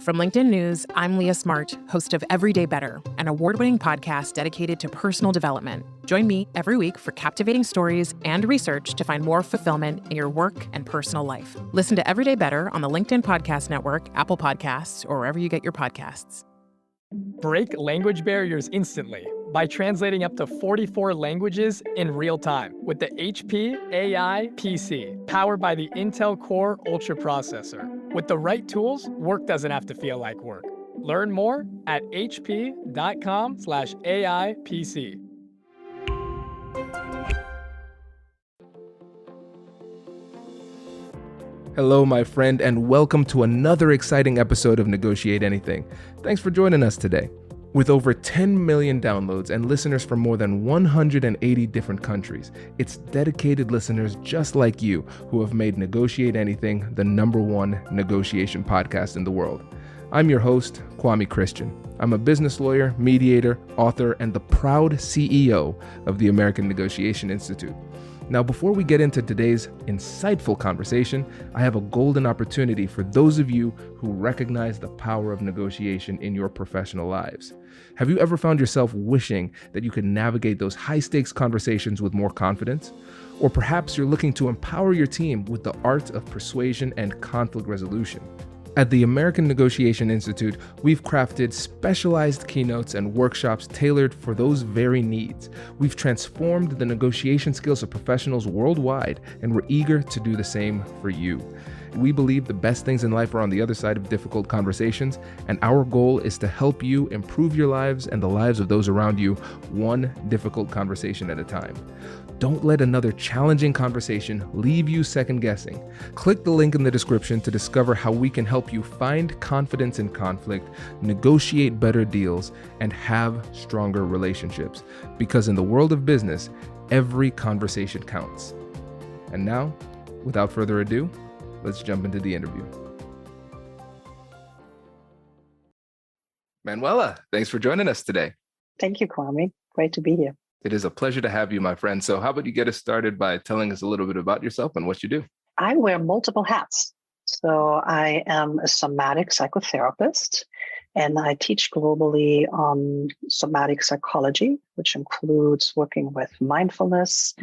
From LinkedIn News, I'm Leah Smart, host of Everyday Better, an award-winning podcast dedicated to personal development. Join me every week for captivating stories and research to find more fulfillment in your work and personal life. Listen to Everyday Better on the LinkedIn Podcast Network, Apple Podcasts, or wherever you get your podcasts. Break language barriers instantly by translating up to 44 languages in real time with the HP AI PC, powered by the Intel Core Ultra processor. With the right tools, work doesn't have to feel like work. Learn more at hp.com/AI PC. Hello, my friend, and welcome to another exciting episode of Negotiate Anything. Thanks for joining us today. With over 10 million downloads and listeners from more than 180 different countries, it's dedicated listeners just like you who have made Negotiate Anything the #1 negotiation podcast in the world. I'm your host, Kwame Christian. I'm a business lawyer, mediator, author, and the proud CEO of the American Negotiation Institute. Now, before we get into today's insightful conversation, I have a golden opportunity for those of you who recognize the power of negotiation in your professional lives. Have you ever found yourself wishing that you could navigate those high-stakes conversations with more confidence? Or perhaps you're looking to empower your team with the art of persuasion and conflict resolution. At the American Negotiation Institute, we've crafted specialized keynotes and workshops tailored for those very needs. We've transformed the negotiation skills of professionals worldwide, and we're eager to do the same for you. We believe the best things in life are on the other side of difficult conversations, and our goal is to help you improve your lives and the lives of those around you, one difficult conversation at a time. Don't let another challenging conversation leave you second guessing. Click the link in the description to discover how we can help you find confidence in conflict, negotiate better deals, and have stronger relationships. Because in the world of business, every conversation counts. And now, without further ado, let's jump into the interview. Manuela, thanks for joining us today. Thank you, Kwame. Great to be here. It is a pleasure to have you, my friend. So how about you get us started by telling us a little bit about yourself and what you do? I wear multiple hats. So I am a somatic psychotherapist, and I teach globally on somatic psychology, which includes working with mindfulness,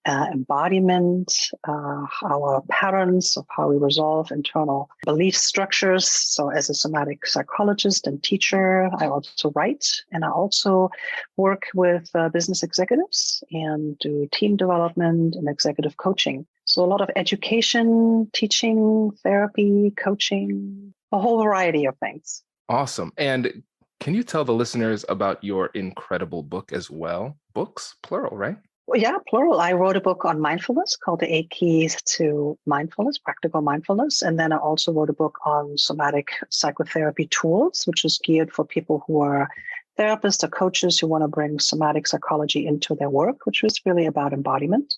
embodiment, our patterns of how we resolve internal belief structures. So as a somatic psychologist and teacher, I also write, and I also work with business executives and do team development and executive coaching. So a lot of education, teaching, therapy, coaching, a whole variety of things. Awesome. And can you tell the listeners about your incredible book as well? Books, plural, right? Well, yeah, plural. I wrote a book on mindfulness called the 8 Keys to Mindfulness, Practical Mindfulness. And then I also wrote a book on somatic psychotherapy tools, which is geared for people who are therapists or coaches who want to bring somatic psychology into their work, which was really about embodiment.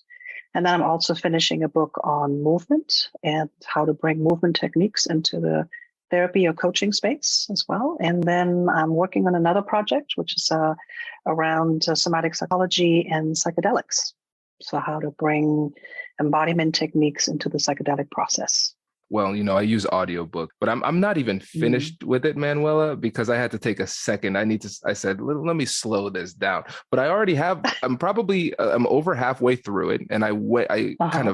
And then I'm also finishing a book on movement and how to bring movement techniques into the therapy or coaching space as well. And then I'm working on another project, which is around somatic psychology and psychedelics. So how to bring embodiment techniques into the psychedelic process. Well, I use audiobook, but I'm not even finished with it, Manuela, because I had to take a second. I said, let me slow this down. But I already have, I'm over halfway through it. And I went on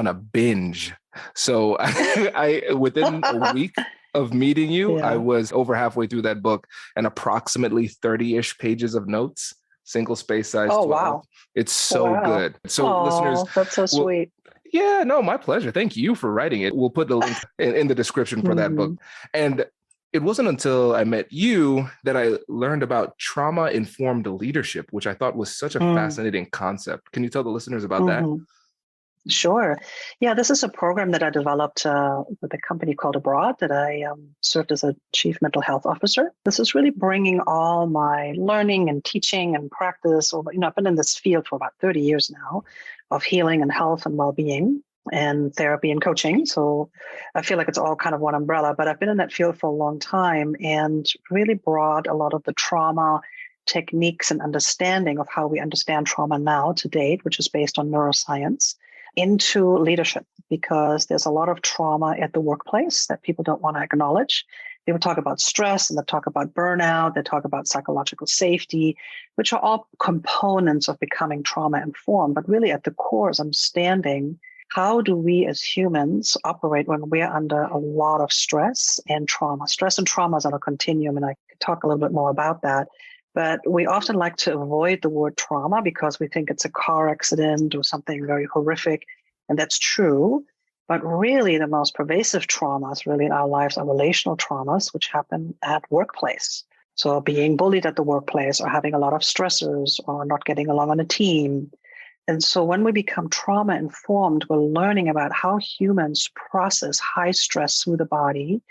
a binge. So I within a week of meeting you, I was over halfway through that book and approximately 30-ish pages of notes, single space size. Oh, 12. wow. It's so good. So listeners, that's so sweet. Yeah, no, my pleasure. Thank you for writing it. We'll put the link in the description for that book. And it wasn't until I met you that I learned about trauma-informed leadership, which I thought was such a fascinating concept. Can you tell the listeners about that? Sure. Yeah, this is a program that I developed with a company called Abroad that I served as a chief mental health officer. This is really bringing all my learning and teaching and practice. I've been in this field for about 30 years now of healing and health and well-being and therapy and coaching. So I feel like it's all kind of one umbrella, but I've been in that field for a long time and really brought a lot of the trauma techniques and understanding of how we understand trauma now to date, which is based on neuroscience, into leadership, because there's a lot of trauma at the workplace that people don't want to acknowledge. They would talk about stress and they talk about burnout. They talk about psychological safety, which are all components of becoming trauma informed. But really at the core is understanding, how do we as humans operate when we're under a lot of stress and trauma? Stress and trauma is on a continuum, and I could talk a little bit more about that. But we often like to avoid the word trauma because we think it's a car accident or something very horrific. And that's true. But really, the most pervasive traumas really in our lives are relational traumas, which happen at workplace. So being bullied at the workplace, or having a lot of stressors, or not getting along on a team. And so when we become trauma informed, we're learning about how humans process high stress through the body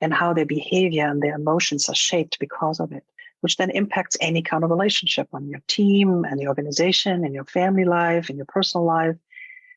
and how their behavior and their emotions are shaped because of it, which then impacts any kind of relationship on your team and the organization and your family life and your personal life.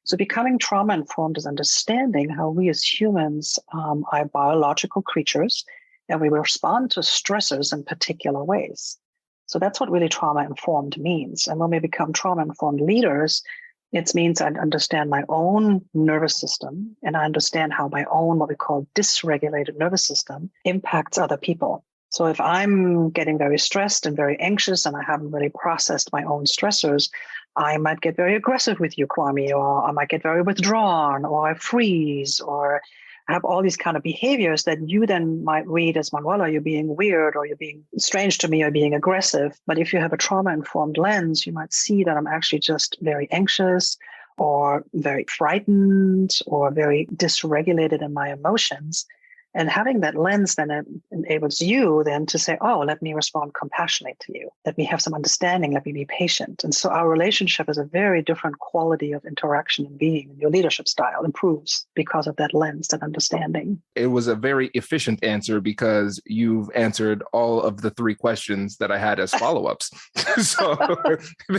So becoming trauma informed is understanding how we as humans are biological creatures, and we respond to stressors in particular ways. So that's what really trauma informed means. And when we become trauma informed leaders, it means I understand my own nervous system, and I understand how my own, what we call dysregulated nervous system, impacts other people. So if I'm getting very stressed and very anxious and I haven't really processed my own stressors, I might get very aggressive with you, Kwame, or I might get very withdrawn, or I freeze, or I have all these kind of behaviors that you then might read as, Manuela, you're being weird, or you're being strange to me, or being aggressive. But if you have a trauma-informed lens, you might see that I'm actually just very anxious, or very frightened, or very dysregulated in my emotions. And having that lens then enables you then to say, oh, let me respond compassionately to you. Let me have some understanding. Let me be patient. And so our relationship is a very different quality of interaction and being. And your leadership style improves because of that lens, that understanding. It was a very efficient answer because you've answered all of the 3 questions that I had as follow-ups. So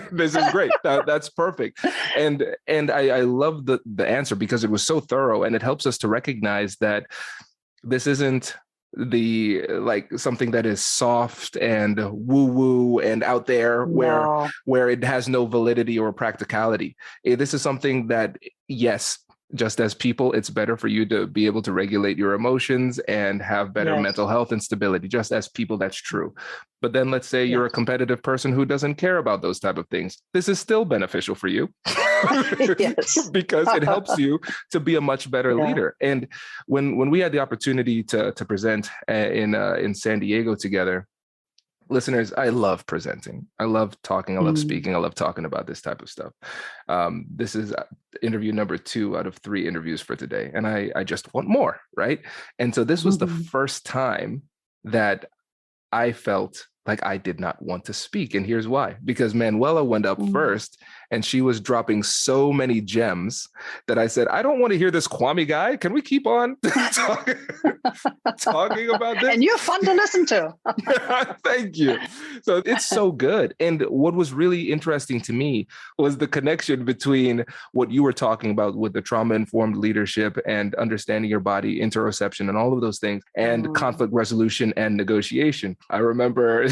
this is great. That's perfect. And I love the answer because it was so thorough, and it helps us to recognize that this isn't something that is soft and woo-woo and out there where it has no validity or practicality. This is something that, yes, just as people, it's better for you to be able to regulate your emotions and have better mental health and stability. Just as people, that's true. But then let's say you're a competitive person who doesn't care about those type of things. This is still beneficial for you because it helps you to be a much better leader. And when we had the opportunity to present in San Diego together, listeners, I love presenting. I love talking. I love speaking. I love talking about this type of stuff. This is interview number 2 out of 3 interviews for today. And I just want more, right? And so this was the first time that I felt like I did not want to speak. And here's why. Because Manuela went up first, and she was dropping so many gems that I said, I don't want to hear this Kwame guy. Can we keep on talking about this? And you're fun to listen to. Thank you. So it's so good. And what was really interesting to me was the connection between what you were talking about with the trauma-informed leadership and understanding your body, interoception, and all of those things, and conflict resolution and negotiation. I remember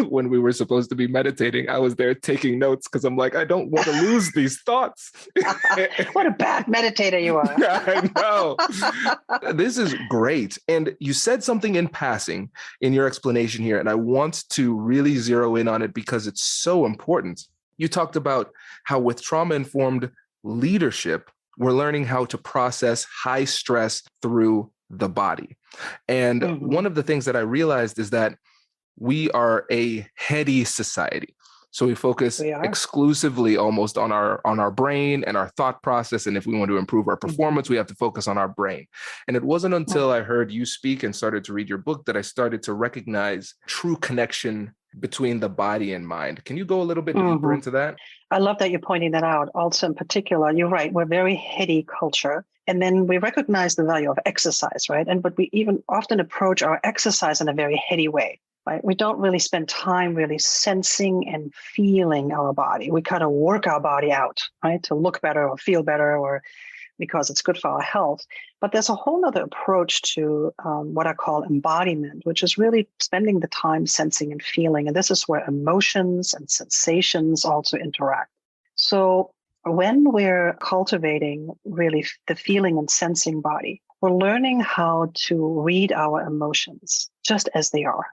when we were supposed to be meditating, I was there taking notes because I'm like, I don't want to lose these thoughts. What a bad meditator you are. I know. This is great. And you said something in passing in your explanation here, and I want to really zero in on it because it's so important. You talked about how with trauma-informed leadership, we're learning how to process high stress through the body. And one of the things that I realized is that we are a heady society. So we focus exclusively almost on our brain and our thought process. And if we want to improve our performance, we have to focus on our brain. And it wasn't until I heard you speak and started to read your book that I started to recognize true connection between the body and mind. Can you go a little bit deeper into that? I love that you're pointing that out. Also, in particular, you're right. We're a very heady culture. And then we recognize the value of exercise, right? But we even often approach our exercise in a very heady way. Right? We don't really spend time really sensing and feeling our body. We kind of work our body out, right, to look better or feel better, or because it's good for our health. But there's a whole other approach to what I call embodiment, which is really spending the time sensing and feeling. And this is where emotions and sensations also interact. So When we're cultivating really the feeling and sensing body, we're learning how to read our emotions just as they are.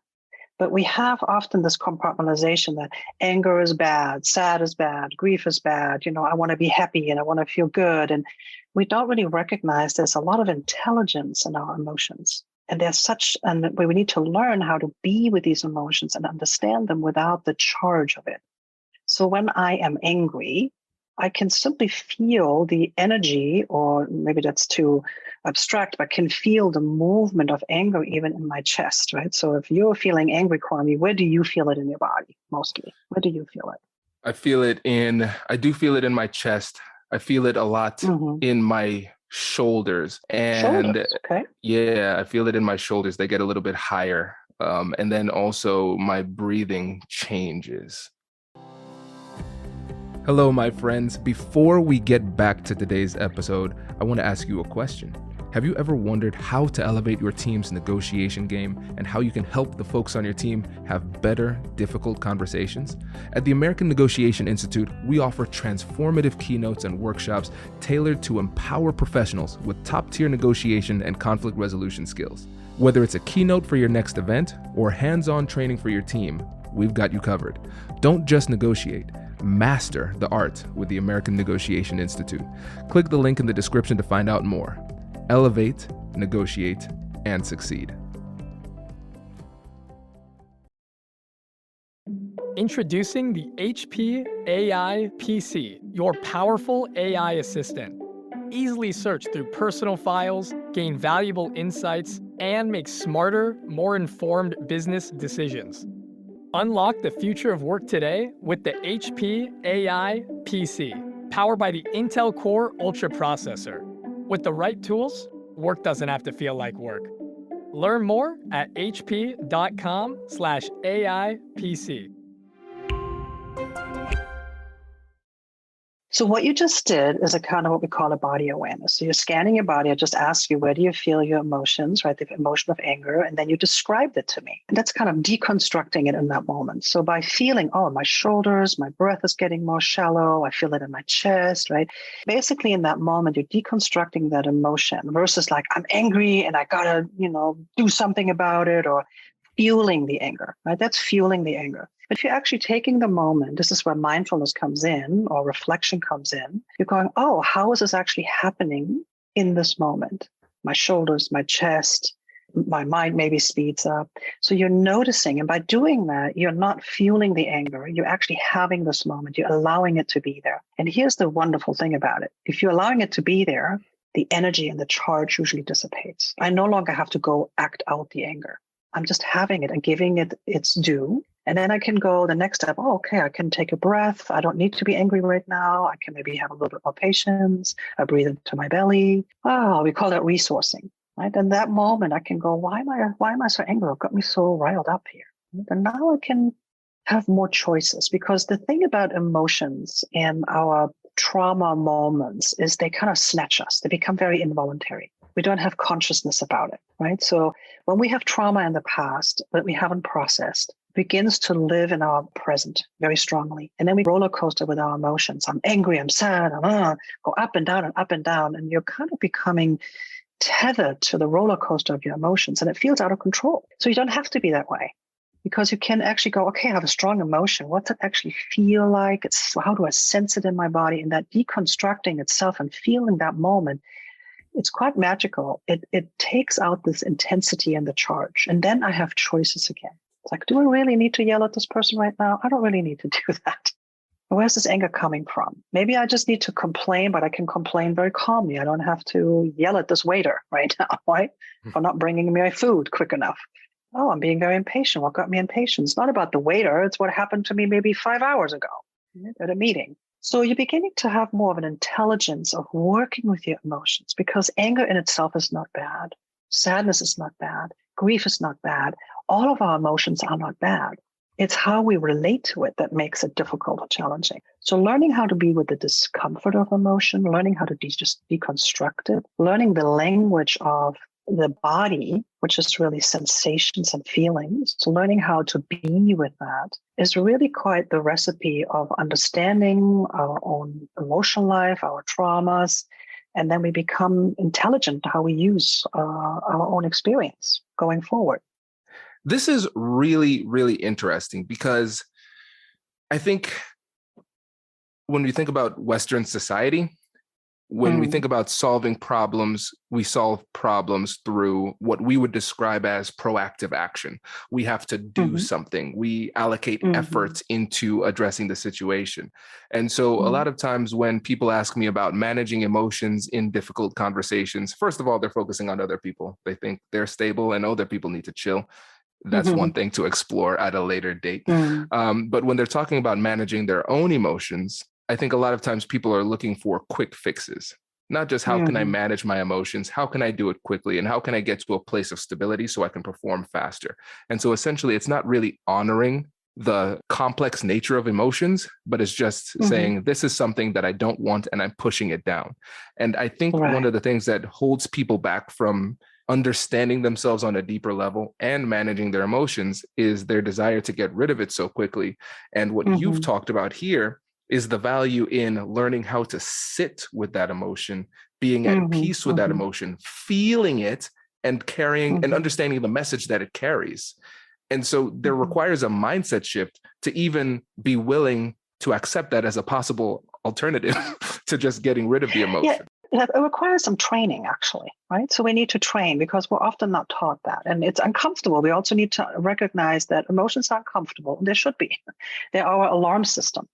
But we have often this compartmentalization that anger is bad, sad is bad, grief is bad. I want to be happy and I want to feel good. And we don't really recognize there's a lot of intelligence in our emotions. And we need to learn how to be with these emotions and understand them without the charge of it. So when I am angry, I can simply feel the energy, or maybe that's too abstract, but can feel the movement of anger even in my chest, right? So if you're feeling angry, Kwame, where do you feel it in your body mostly? Where do you feel it? I do feel it in my chest. I feel it a lot in my shoulders. And okay. Yeah, I feel it in my shoulders. They get a little bit higher. And then also my breathing changes. Hello, my friends. Before we get back to today's episode, I want to ask you a question. Have you ever wondered how to elevate your team's negotiation game and how you can help the folks on your team have better, difficult conversations? At the American Negotiation Institute, we offer transformative keynotes and workshops tailored to empower professionals with top-tier negotiation and conflict resolution skills. Whether it's a keynote for your next event or hands-on training for your team, we've got you covered. Don't just negotiate. Master the art with the American Negotiation Institute. Click the link in the description to find out more. Elevate, negotiate, and succeed. Introducing the HP AI PC, your powerful AI assistant. Easily search through personal files, gain valuable insights, and make smarter, more informed business decisions. Unlock the future of work today with the HP AI PC, powered by the Intel Core Ultra processor. With the right tools, work doesn't have to feel like work. Learn more at hp.com/AIPC. So what you just did is a kind of what we call a body awareness. So you're scanning your body. I just asked you, where do you feel your emotions, right? The emotion of anger. And then you described it to me. And that's kind of deconstructing it in that moment. So by feeling, my shoulders, my breath is getting more shallow. I feel it in my chest, right? Basically in that moment, you're deconstructing that emotion versus like, I'm angry and I gotta, do something about it, or fueling the anger, right? That's fueling the anger. But if you're actually taking the moment, this is where mindfulness comes in or reflection comes in. You're going, how is this actually happening in this moment? My shoulders, my chest, my mind maybe speeds up. So you're noticing. And by doing that, you're not fueling the anger. You're actually having this moment. You're allowing it to be there. And here's the wonderful thing about it. If you're allowing it to be there, the energy and the charge usually dissipates. I no longer have to go act out the anger. I'm just having it and giving it its due. And then I can go the next step. I can take a breath. I don't need to be angry right now. I can maybe have a little bit more patience. I breathe into my belly. We call that resourcing, right? And that moment I can go, why am I so angry? It got me so riled up here. And now I can have more choices, because the thing about emotions and our trauma moments is they kind of snatch us. They become very involuntary. We don't have consciousness about it, right? So when we have trauma in the past that we haven't processed, it begins to live in our present very strongly. And then we roller coaster with our emotions. I'm angry, I'm sad, go up and down and up and down. And you're kind of becoming tethered to the roller coaster of your emotions, and it feels out of control. So you don't have to be that way, because you can actually go, I have a strong emotion. What's it actually feel like? How do I sense it in my body? And that deconstructing itself and feeling that moment, it's quite magical. It takes out this intensity and the charge. And then I have choices again. It's like, do I really need to yell at this person right now? I don't really need to do that. Where's this anger coming from? Maybe I just need to complain, but I can complain very calmly. I don't have to yell at this waiter right now, right? For not bringing me my food quick enough. I'm being very impatient. What got me impatient? It's not about the waiter. It's what happened to me maybe 5 hours ago at a meeting. So you're beginning to have more of an intelligence of working with your emotions, because anger in itself is not bad. Sadness is not bad. Grief is not bad. All of our emotions are not bad. It's how we relate to it that makes it difficult or challenging. So learning how to be with the discomfort of emotion, learning how to just deconstruct it, learning the language of the body, which is really sensations and feelings, so learning how to be with that is really quite the recipe of understanding our own emotional life, our traumas, and then we become intelligent how we use our own experience going forward. This is really, really interesting because I think when we think about Western society, when we think about solving problems, we solve problems through what we would describe as proactive action. We have to do something. We allocate efforts into addressing the situation. And so a lot of times when people ask me about managing emotions in difficult conversations, first of all, they're focusing on other people. They think they're stable and other people need to chill. That's one thing to explore at a later date. But when they're talking about managing their own emotions, I think a lot of times people are looking for quick fixes, not just how can I manage my emotions, how can I do it quickly, and how can I get to a place of stability so I can perform faster. And so essentially, it's not really honoring the complex nature of emotions, but it's just saying, this is something that I don't want and I'm pushing it down. And I think one of the things that holds people back from understanding themselves on a deeper level and managing their emotions is their desire to get rid of it so quickly. And what you've talked about here is the value in learning how to sit with that emotion, being at peace with that emotion, feeling it and carrying and understanding the message that it carries. And so there requires a mindset shift to even be willing to accept that as a possible alternative to just getting rid of the emotion. Yeah, it requires some training, actually, right? So we need to train because we're often not taught that. And it's uncomfortable. We also need to recognize that emotions are uncomfortable. They should be. They're our alarm system.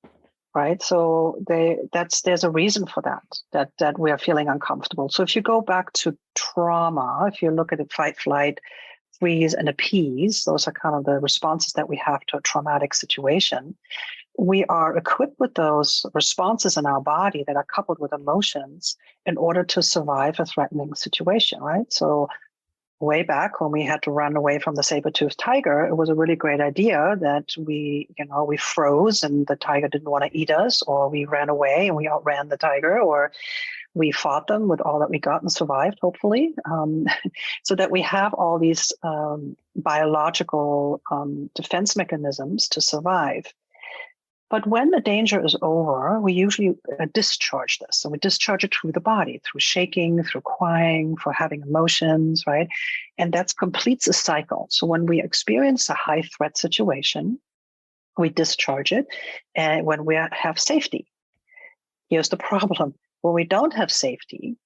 Right. So there's a reason for that we are feeling uncomfortable. So if you go back to trauma, if you look at it, fight, flight, freeze, and appease, those are kind of the responses that we have to a traumatic situation. We are equipped with those responses in our body that are coupled with emotions in order to survive a threatening situation. Right. So way back when we had to run away from the saber-toothed tiger, it was a really great idea that we froze and the tiger didn't want to eat us, or we ran away and we outran the tiger, or we fought them with all that we got and survived, hopefully, so that we have all these biological defense mechanisms to survive. But when the danger is over, we usually discharge this. So we discharge it through the body, through shaking, through crying, for having emotions, right? And that completes a cycle. So when we experience a high threat situation, we discharge it. And when we have safety, here's the problem. When we don't have safety,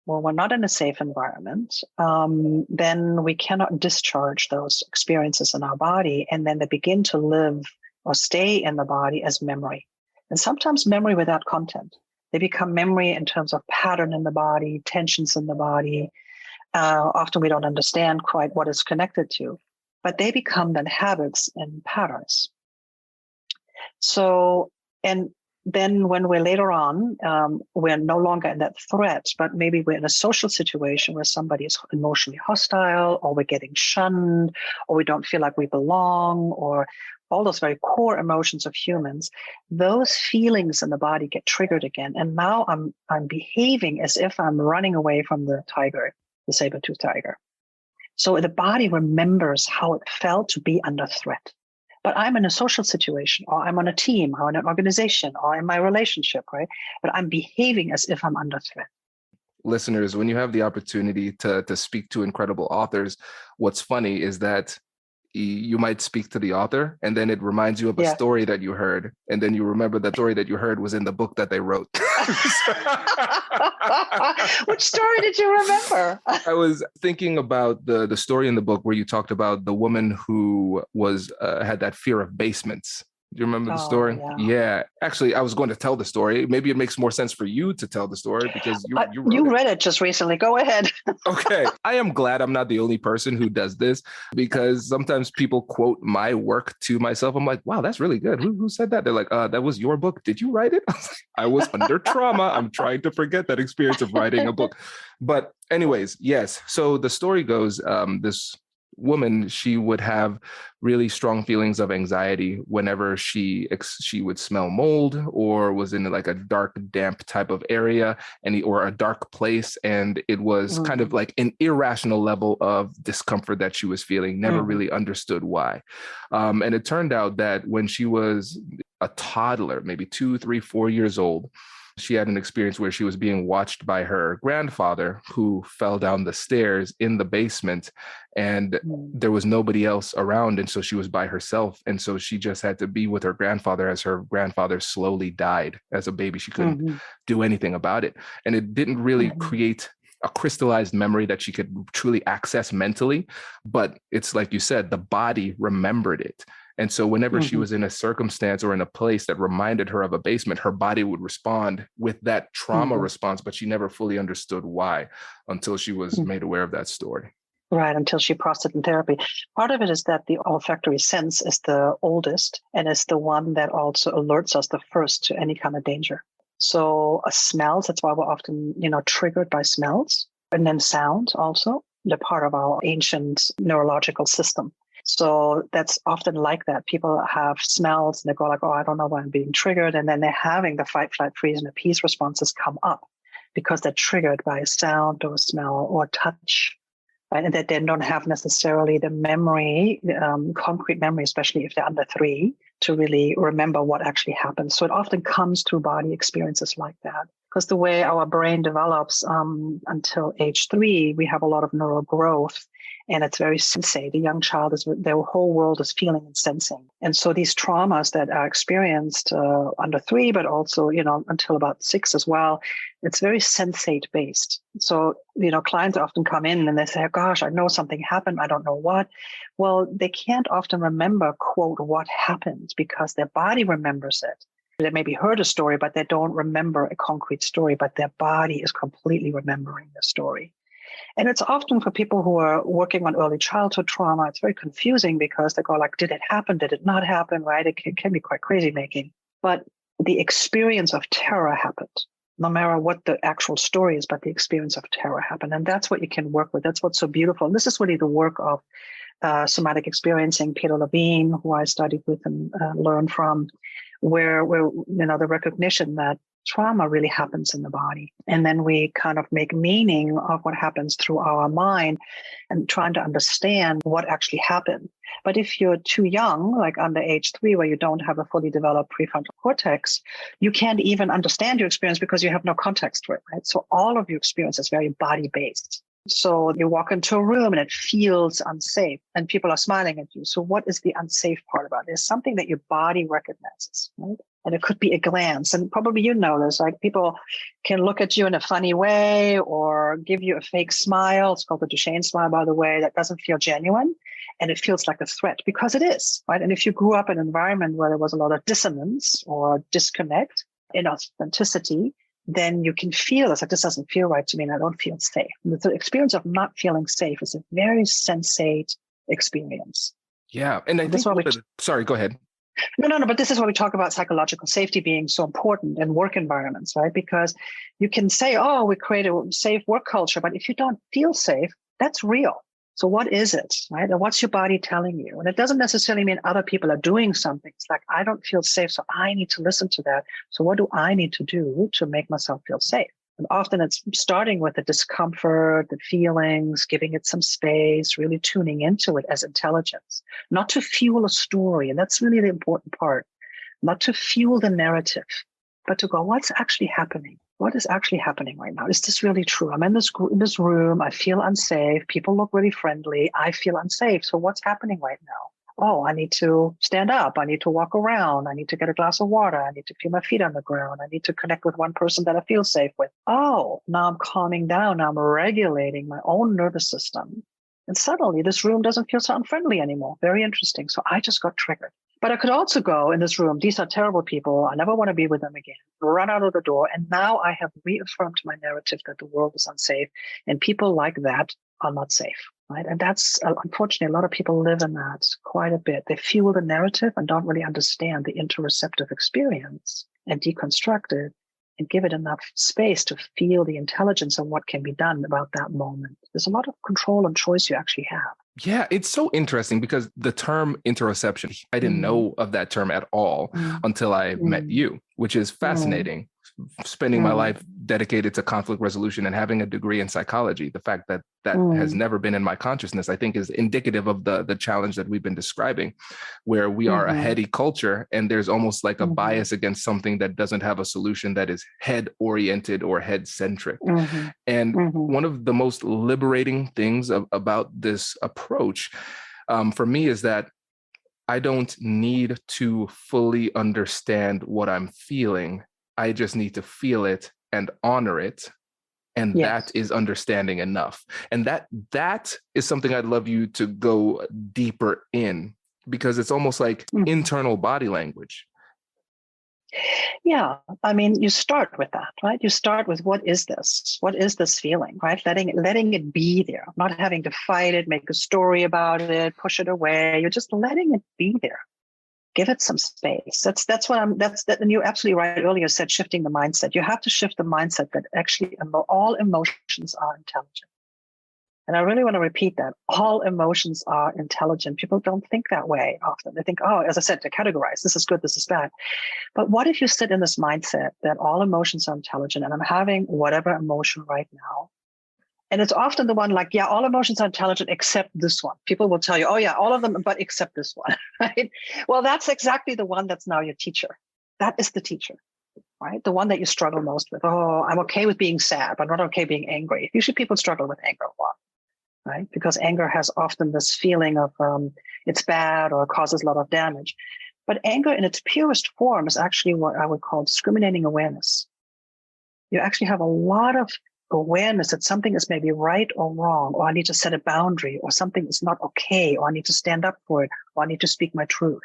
when we're not in a safe environment, then we cannot discharge those experiences in our body. And then they begin to live or stay in the body as memory. And sometimes memory without content. They become memory in terms of pattern in the body, tensions in the body. Often we don't understand quite what it's connected to, but they become then habits and patterns. So, and then when we're later on, we're no longer in that threat, but maybe we're in a social situation where somebody is emotionally hostile, or we're getting shunned, or we don't feel like we belong, or all those very core emotions of humans, those feelings in the body get triggered again. And now I'm behaving as if I'm running away from the tiger, the saber-toothed tiger. So the body remembers how it felt to be under threat. But I'm in a social situation, or I'm on a team, or in an organization, or in my relationship, right? But I'm behaving as if I'm under threat. Listeners, when you have the opportunity to speak to incredible authors, what's funny is that you might speak to the author and then it reminds you of a story that you heard. And then you remember that story that you heard was in the book that they wrote. Which story did you remember? I was thinking about the story in the book where you talked about the woman who was had that fear of basements. Do you remember the story? Yeah. Actually, I was going to tell the story. Maybe it makes more sense for you to tell the story because you read it just recently. Go ahead. Okay. I am glad I'm not the only person who does this, because sometimes people quote my work to myself. I'm like, wow, that's really good. Who said that? They're like, that was your book. Did you write it? I was under trauma. I'm trying to forget that experience of writing a book. But anyways, yes. So the story goes, this woman, she would have really strong feelings of anxiety whenever she would smell mold or was in like a dark, damp type of area or a dark place. And it was kind of like an irrational level of discomfort that she was feeling, never really understood why. And it turned out that when she was a toddler, maybe 2, 3, 4 years old, she had an experience where she was being watched by her grandfather, who fell down the stairs in the basement, and there was nobody else around. And so she was by herself. And so she just had to be with her grandfather as her grandfather slowly died as a baby. She couldn't do anything about it. And it didn't really create a crystallized memory that she could truly access mentally. But it's like you said, the body remembered it. And so whenever she was in a circumstance or in a place that reminded her of a basement, her body would respond with that trauma response, but she never fully understood why until she was made aware of that story. Right, until she processed in therapy. Part of it is that the olfactory sense is the oldest and is the one that also alerts us the first to any kind of danger. So smells, that's why we're often, triggered by smells. And then sound also, they're part of our ancient neurological system. So that's often like that. People have smells and they go like, oh, I don't know why I'm being triggered. And then they're having the fight, flight, freeze, and appease responses come up because they're triggered by a sound or a smell or touch. Right? And that they don't have necessarily the memory, concrete memory, especially if they're under 3, to really remember what actually happened. So it often comes through body experiences like that. Because the way our brain develops until age 3, we have a lot of neural growth. And it's very sensate. The young child their whole world is feeling and sensing. And so these traumas that are experienced under 3, but also, until about 6 as well, it's very sensate based. So, clients often come in and they say, oh, gosh, I know something happened. I don't know what. Well, they can't often remember, quote, what happened because their body remembers it. They maybe heard a story, but they don't remember a concrete story, but their body is completely remembering the story. And it's often for people who are working on early childhood trauma, it's very confusing because they go like, did it happen? Did it not happen? Right? It can be quite crazy making. But the experience of terror happened, no matter what the actual story is, but the experience of terror happened. And that's what you can work with. That's what's so beautiful. And this is really the work of somatic experiencing, Peter Levine, who I studied with and learned from, where the recognition that trauma really happens in the body. And then we kind of make meaning of what happens through our mind and trying to understand what actually happened. But if you're too young, like under age 3, where you don't have a fully developed prefrontal cortex, you can't even understand your experience because you have no context for it, right? So all of your experience is very body-based. So you walk into a room and it feels unsafe and people are smiling at you. So what is the unsafe part about it? There's something that your body recognizes, right? And it could be a glance. And probably this, like people can look at you in a funny way or give you a fake smile. It's called the Duchenne smile, by the way, that doesn't feel genuine. And it feels like a threat because it is, right? And if you grew up in an environment where there was a lot of dissonance or disconnect, inauthenticity, then you can feel this, like this doesn't feel right to me and I don't feel safe. And the experience of not feeling safe is a very sensate experience. Yeah. And I think, sorry, go ahead. No, but this is why we talk about psychological safety being so important in work environments, right? Because you can say, oh, we create a safe work culture, but if you don't feel safe, that's real. So what is it, right? And what's your body telling you? And it doesn't necessarily mean other people are doing something. It's like, I don't feel safe, so I need to listen to that. So what do I need to do to make myself feel safe? And often it's starting with the discomfort, the feelings, giving it some space, really tuning into it as intelligence, not to fuel a story. And that's really the important part, not to fuel the narrative, but to go, what's actually happening? What is actually happening right now? Is this really true? I'm in this room. I feel unsafe. People look really friendly. I feel unsafe. So what's happening right now? Oh, I need to stand up. I need to walk around. I need to get a glass of water. I need to feel my feet on the ground. I need to connect with one person that I feel safe with. Oh, now I'm calming down. Now I'm regulating my own nervous system. And suddenly this room doesn't feel so unfriendly anymore. Very interesting. So I just got triggered. But I could also go in this room. These are terrible people. I never want to be with them again. Run out of the door. And now I have reaffirmed my narrative that the world is unsafe and people like that are not safe. Right. And that's unfortunately, a lot of people live in that quite a bit. They fuel the narrative and don't really understand the interoceptive experience and deconstruct it. and give it enough space to feel the intelligence of what can be done about that moment. There's a lot of control and choice you actually have. Yeah, it's so interesting because the term interoception, I didn't know of that term at all until I met you, which is fascinating. Spending my life dedicated to conflict resolution and having a degree in psychology, the fact that that has never been in my consciousness, I think is indicative of the challenge that we've been describing, where we are a heady culture and there's almost like a bias against something that doesn't have a solution that is head oriented or head centric. And one of the most liberating things about this approach for me is that I don't need to fully understand what I'm feeling. I just need to feel it and honor it. And that is understanding enough. And that is something I'd love you to go deeper in, because it's almost like internal body language. Yeah. I mean, you start with that, right? You start with, what is this? What is this feeling, right? Letting it be there, not having to fight it, make a story about it, push it away. You're just letting it be there. Give it some space. And you're absolutely right. Earlier said shifting the mindset. You have to shift the mindset that actually all emotions are intelligent. And I really want to repeat that. All emotions are intelligent. People don't think that way often. They think, oh, as I said, to categorize, this is good, this is bad. But what if you sit in this mindset that all emotions are intelligent and I'm having whatever emotion right now? And it's often the one like, yeah, all emotions are intelligent except this one. People will tell you, oh yeah, all of them, but except this one, right? Well, that's exactly the one that's now your teacher. That is the teacher, right? The one that you struggle most with. Oh, I'm okay with being sad, but not okay being angry. Usually people struggle with anger a lot, right? Because anger has often this feeling of it's bad or causes a lot of damage. But anger in its purest form is actually what I would call discriminating awareness. You actually have a lot of awareness that something is maybe right or wrong, or I need to set a boundary, or something is not okay, or I need to stand up for it, or I need to speak my truth.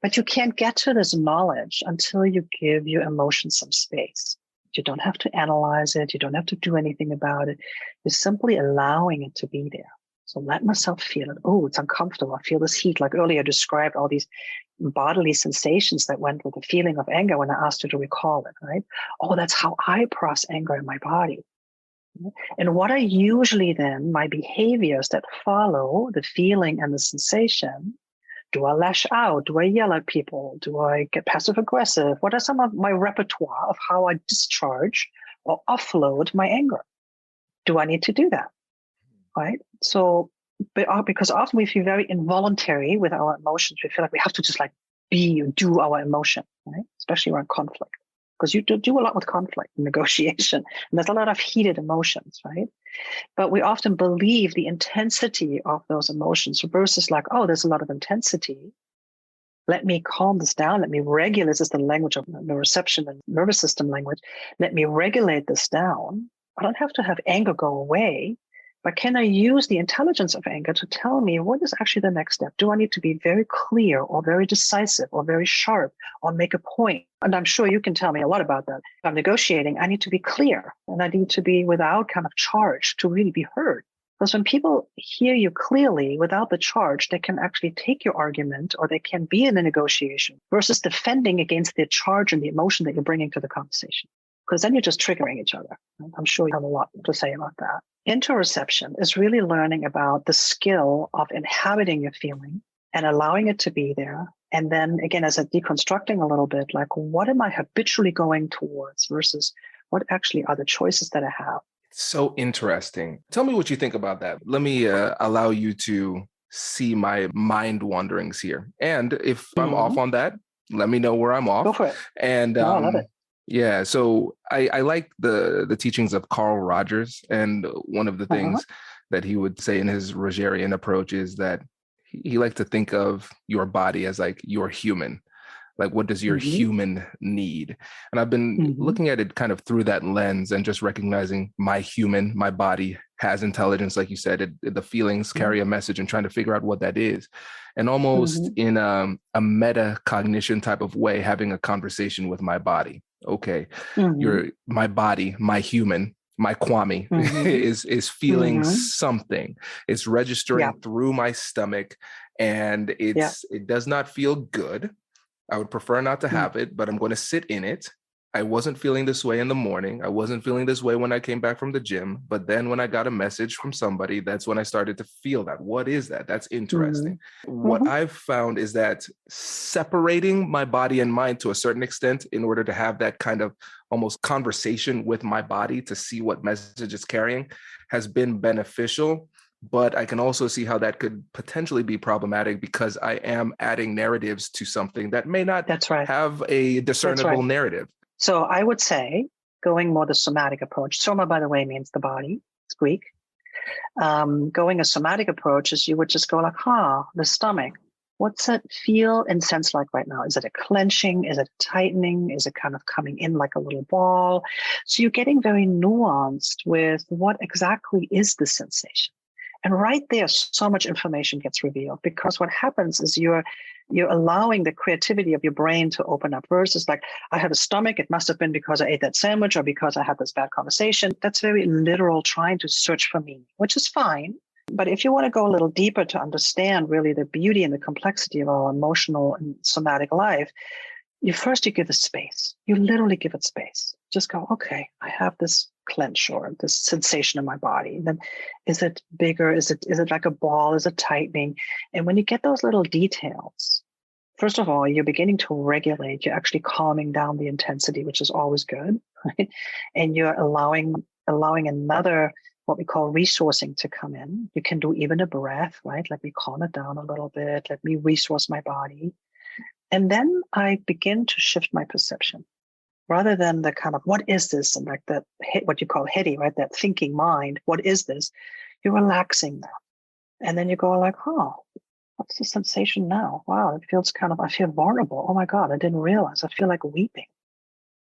But you can't get to this knowledge until you give your emotions some space. You don't have to analyze it. You don't have to do anything about it. You're simply allowing it to be there. So let myself feel it. Oh, it's uncomfortable. I feel this heat. Like earlier, I described all these bodily sensations that went with the feeling of anger when I asked you to recall it, right? Oh, that's how I process anger in my body. And what are usually then my behaviors that follow the feeling and the sensation? Do I lash out? Do I yell at people? Do I get passive aggressive? What are some of my repertoire of how I discharge or offload my anger? Do I need to do that? Right? So, because often we feel very involuntary with our emotions. We feel like we have to just like be or do our emotion, right? Especially around conflict. Because you do a lot with conflict and negotiation, and there's a lot of heated emotions, right? But we often believe the intensity of those emotions versus like, oh, there's a lot of intensity. Let me calm this down. Let me regulate. This is the language of neuroception and nervous system language. Let me regulate this down. I don't have to have anger go away. But can I use the intelligence of anger to tell me what is actually the next step? Do I need to be very clear or very decisive or very sharp or make a point? And I'm sure you can tell me a lot about that. If I'm negotiating, I need to be clear and I need to be without kind of charge to really be heard. Because when people hear you clearly without the charge, they can actually take your argument or they can be in a negotiation versus defending against the charge and the emotion that you're bringing to the conversation. Because then you're just triggering each other. I'm sure you have a lot to say about that. Interoception is really learning about the skill of inhabiting your feeling and allowing it to be there. And then again, as a deconstructing a little bit, like what am I habitually going towards versus what actually are the choices that I have? So interesting. Tell me what you think about that. Let me allow you to see my mind wanderings here. And if I'm off on that, let me know where I'm off. Go for it. And I love it. Yeah, so I like the teachings of Carl Rogers, and one of the things that he would say in his Rogerian approach is that he liked to think of your body as like your human. Like, what does your human need? And I've been looking at it kind of through that lens and just recognizing my human, my body has intelligence, like you said, the feelings carry a message and trying to figure out what that is. And almost in a metacognition type of way, having a conversation with my body. Okay, my body, my human, my Kwame is feeling something. It's registering through my stomach, and it does not feel good. I would prefer not to have it, but I'm going to sit in it. I wasn't feeling this way in the morning. I wasn't feeling this way when I came back from the gym. But then when I got a message from somebody, that's when I started to feel that. What is that? That's interesting. What I've found is that separating my body and mind to a certain extent in order to have that kind of almost conversation with my body to see what message it's carrying has been beneficial. But I can also see how that could potentially be problematic because I am adding narratives to something that may not have a discernible narrative. So I would say going more the somatic approach. Soma, by the way, means the body. It's Greek. Going a somatic approach is you would just go like, the stomach. What's it feel and sense like right now? Is it a clenching? Is it tightening? Is it kind of coming in like a little ball? So you're getting very nuanced with what exactly is the sensation. And right there, so much information gets revealed because what happens is you're allowing the creativity of your brain to open up versus like, I have a stomach. It must have been because I ate that sandwich or because I had this bad conversation. That's very literal, trying to search for meaning, which is fine. But if you want to go a little deeper to understand really the beauty and the complexity of our emotional and somatic life, you give it space. You literally give it space. Just go, okay, I have this clench or this sensation in my body. And then is it bigger? Is it like a ball? Is it tightening? And when you get those little details, first of all, you're beginning to regulate. You're actually calming down the intensity, which is always good, right? And you're allowing another, what we call resourcing, to come in. You can do even a breath, right? Let me calm it down a little bit. Let me resource my body. And then I begin to shift my perception. Rather than the kind of, what is this? And like that, what you call heady, right? That thinking mind, what is this? You're relaxing that. And then you go like, what's the sensation now? Wow, it feels I feel vulnerable. Oh my God, I didn't realize. I feel like weeping.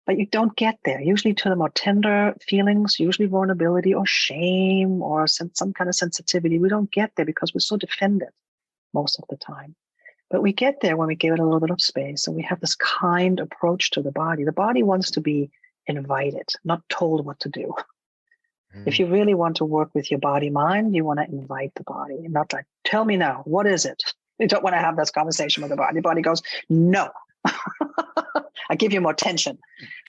But you don't get there. Usually to the more tender feelings, usually vulnerability or shame or some kind of sensitivity, we don't get there because we're so defended most of the time. But we get there when we give it a little bit of space and we have this kind approach to the body. The body wants to be invited, not told what to do. If you really want to work with your body mind, you want to invite the body and not like, tell me now, what is it? You don't want to have this conversation with the body. The body goes, no. I give you more tension.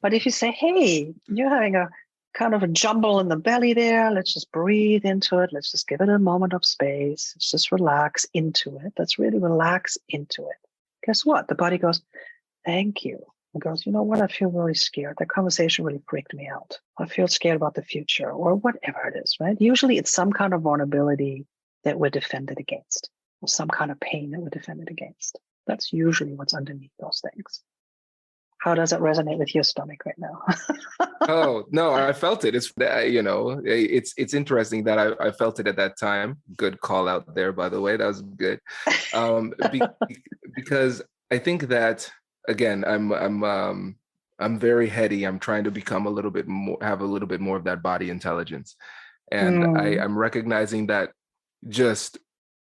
But if you say, hey, you're having a kind of a jumble in the belly there. Let's just breathe into it. Let's just give it a moment of space. Let's just relax into it. Let's really relax into it. Guess what? The body goes, thank you. It goes, you know what? I feel really scared. That conversation really freaked me out. I feel scared about the future or whatever it is, right? Usually it's some kind of vulnerability that we're defended against or some kind of pain that we're defended against. That's usually what's underneath those things. How does it resonate with your stomach right now? Oh, no, I felt it. It's interesting that I felt it at that time. Good call out there, by the way. That was good. Because I think that, again, I'm very heady. I'm trying to become a little bit more, have a little bit more of that body intelligence. And I'm recognizing that just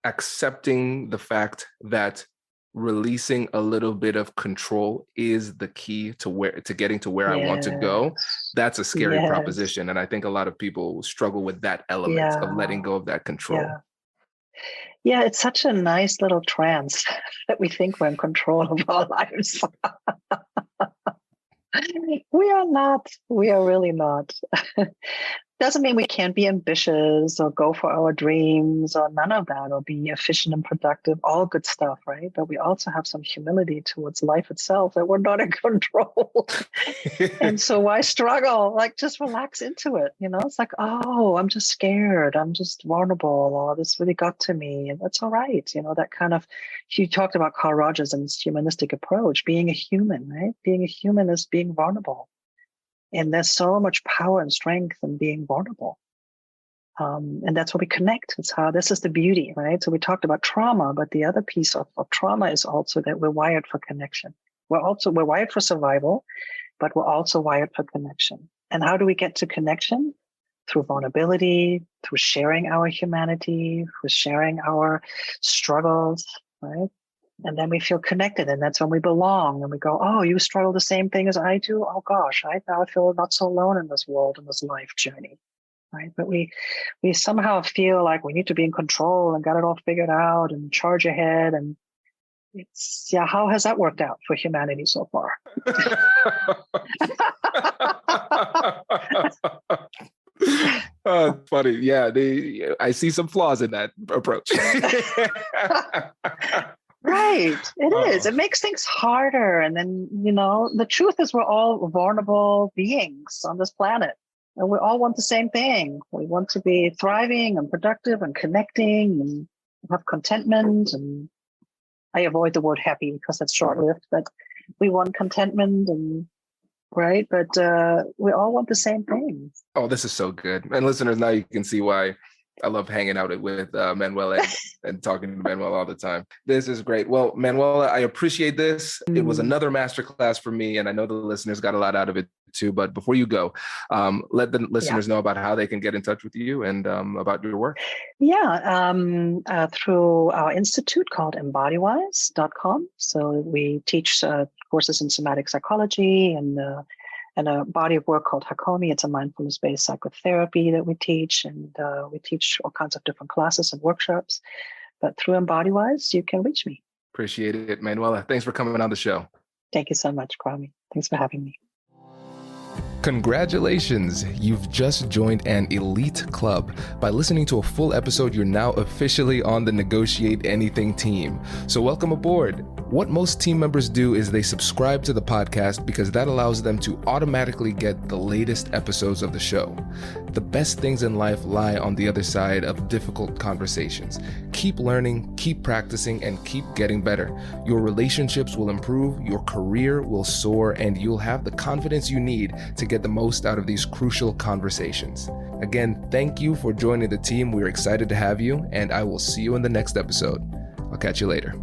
accepting the fact that releasing a little bit of control is the key to getting to where I want to go. That's a scary proposition. And I think a lot of people struggle with that element of letting go of that control. Yeah, it's such a nice little trance that we think we're in control of our lives. We are not. We are really not. Doesn't mean we can't be ambitious or go for our dreams or none of that or be efficient and productive, all good stuff, right? But we also have some humility towards life itself that we're not in control. And so why struggle? Like, just relax into it. It's like, oh, I'm just scared. I'm just vulnerable. Or this really got to me. And that's all right. That kind of, you talked about Carl Rogers and his humanistic approach, being a human, right? Being a human is being vulnerable. And there's so much power and strength in being vulnerable. And that's where we connect. This is the beauty, right? So we talked about trauma, but the other piece of trauma is also that we're wired for connection. We're wired for survival, but we're also wired for connection. And how do we get to connection? Through vulnerability, through sharing our humanity, through sharing our struggles, right? And then we feel connected, and that's when we belong. And we go, oh, you struggle the same thing as I do? Oh, gosh, now I feel not so alone in this world, in this life journey, right? But we somehow feel like we need to be in control and got it all figured out and charge ahead. And how has that worked out for humanity so far? Oh, funny. Yeah, I see some flaws in that approach. Right. It is. It makes things harder. And then, the truth is we're all vulnerable beings on this planet. And we all want the same thing. We want to be thriving and productive and connecting and have contentment. And I avoid the word happy because that's short-lived, but we want contentment and right. But we all want the same thing. Oh, this is so good. And listeners, now you can see why I love hanging out with Manuela and talking to Manuela all the time. This is great. Well, Manuela, I appreciate this. It was another masterclass for me, and I know the listeners got a lot out of it too. But before you go, let the listeners know about how they can get in touch with you and about your work. Yeah, through our institute called Embodywise.com. So we teach courses in somatic psychology and a body of work called Kwame. It's a mindfulness-based psychotherapy that we teach, and we teach all kinds of different classes and workshops. But through Embodywise, you can reach me. Appreciate it, Manuela. Thanks for coming on the show. Thank you so much, Kwame. Thanks for having me. Congratulations! You've just joined an elite club. By listening to a full episode, you're now officially on the Negotiate Anything team. So welcome aboard. What most team members do is they subscribe to the podcast because that allows them to automatically get the latest episodes of the show. The best things in life lie on the other side of difficult conversations. Keep learning, keep practicing, and keep getting better. Your relationships will improve, your career will soar, and you'll have the confidence you need to get the most out of these crucial conversations. Again, thank you for joining the team. We're excited to have you, and I will see you in the next episode. I'll catch you later.